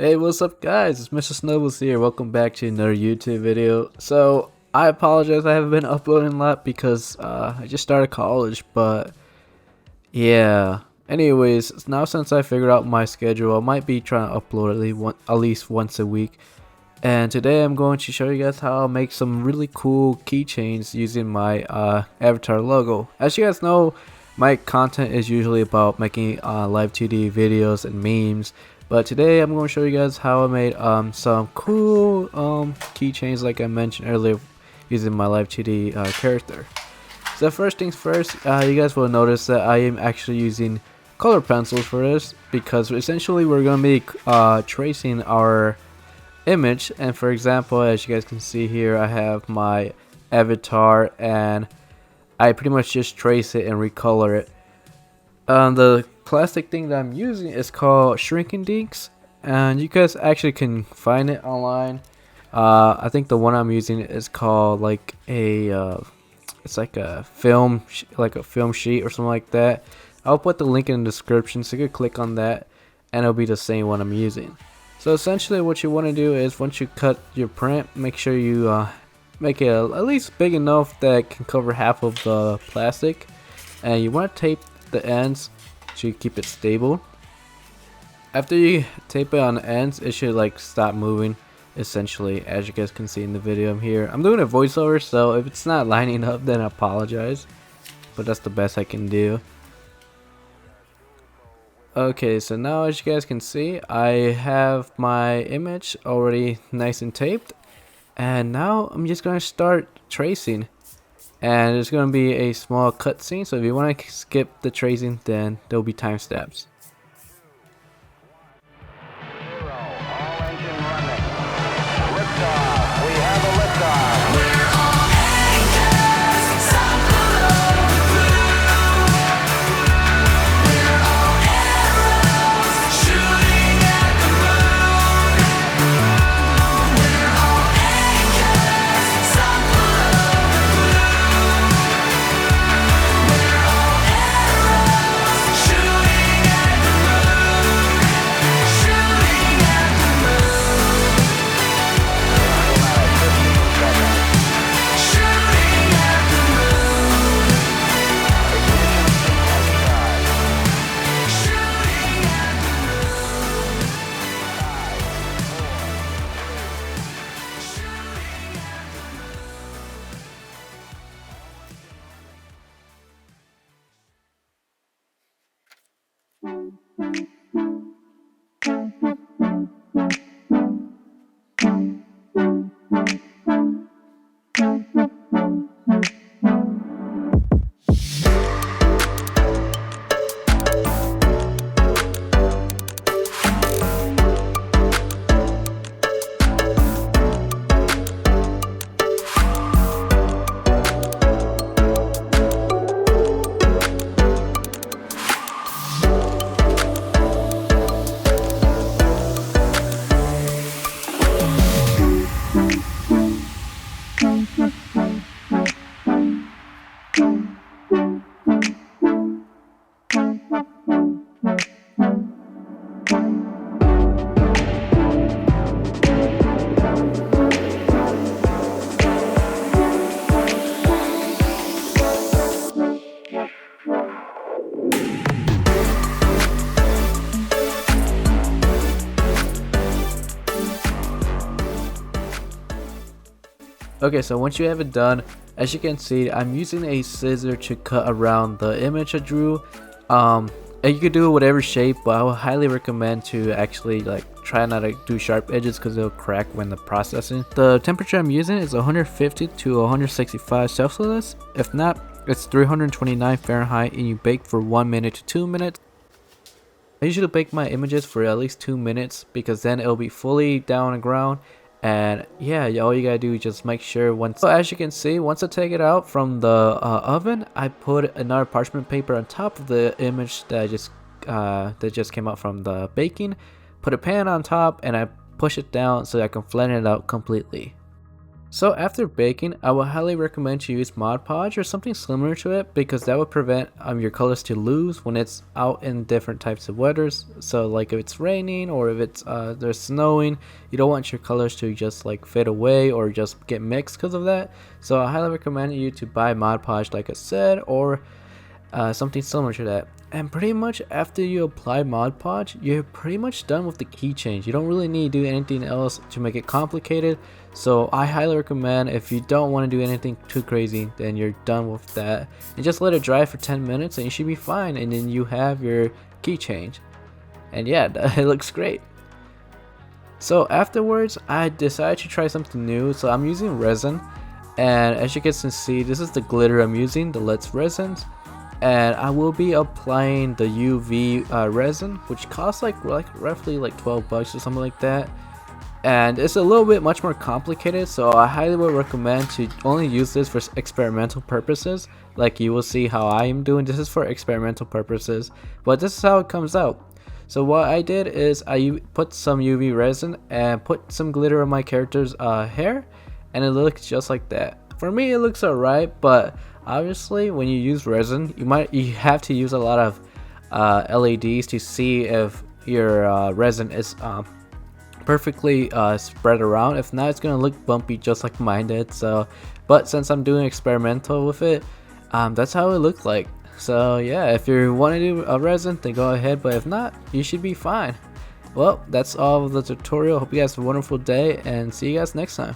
Hey, what's up guys? It's Mr. Snowballs here. Welcome back to another YouTube video. So, I apologize I haven't been uploading a lot because I just started college, but yeah. Anyways, now since I figured out my schedule, I might be trying to upload at least once a week. And today I'm going to show you guys how I'll make some really cool keychains using my avatar logo. As you guys know, my content is usually about making live 2D videos and memes. But today I'm going to show you guys how I made some cool keychains like I mentioned earlier using my live 2D character. So first things first, you guys will notice that I am actually using color pencils for this because essentially we're going to be tracing our image. And for example, as you guys can see here, I have my avatar and I pretty much just trace it and recolor it. The plastic thing that I'm using is called Shrinking Dinks, and you guys actually can find it online. I think the one I'm using is called like it's like a film sheet or something like that. I'll put the link in the description so you can click on that and it'll be the same one I'm using. So essentially what you want to do is once you cut your print, make sure you make it at least big enough that it can cover half of the plastic, and you want to tape the ends to keep it stable. After you tape it on the ends, it should like stop moving essentially, as you guys can see in the video. I'm doing a voiceover, so if it's not lining up then I apologize, but that's the best I can do. Okay, so now as you guys can see, I have my image already nice and taped, and now I'm just gonna start tracing. And there's going to be a small cutscene, so if you want to skip the tracing, then there'll be timestamps. All engine running. Liftoff. We have a liftoff. Okay, so once you have it done, as you can see, I'm using a scissor to cut around the image I drew. And you could do whatever shape, but I would highly recommend to actually like try not to do sharp edges because it'll crack when the processing. The temperature I'm using is 150 to 165 Celsius. If not, it's 329 Fahrenheit, and you bake for 1 minute to 2 minutes. I usually bake my images for at least 2 minutes because then it'll be fully down on the ground. And yeah, all you gotta do is just make sure once, so as you can see, once I take it out from the oven, I put another parchment paper on top of the image that just came out from the baking, put a pan on top, and I push it down so I can flatten it out completely. So after baking, I would highly recommend you use Mod Podge or something similar to it, because that would prevent your colors to lose when it's out in different types of weathers. So like if it's raining or if it's there's snowing, you don't want your colors to just like fade away or just get mixed because of that. So I highly recommend you to buy Mod Podge like I said, or something similar to that. And pretty much after you apply Mod Podge, you're pretty much done with the key change. You don't really need to do anything else to make it complicated. So I highly recommend, if you don't want to do anything too crazy, then you're done with that. And just let it dry for 10 minutes and you should be fine. And then you have your key change. And yeah, it looks great. So afterwards, I decided to try something new. So I'm using resin. And as you guys can see, this is the glitter I'm using, the Let's Resins. And I will be applying the UV resin, which costs like roughly like 12 bucks or something like that. And it's a little bit much more complicated, so I highly would recommend to only use this for experimental purposes. Like you will see how I am doing, this is for experimental purposes, but this is how it comes out. So what I did is I put some UV resin and put some glitter on my character's hair, and it looks just like that. For me it looks alright, but obviously when you use resin, you have to use a lot of LEDs to see if your resin is perfectly spread around. If not, it's gonna look bumpy just like mine did. So but since I'm doing experimental with it, that's how it looked like. So yeah, if you want to do a resin, then go ahead, but if not, you should be fine. Well, that's all of the tutorial. Hope you guys have a wonderful day and see you guys next time.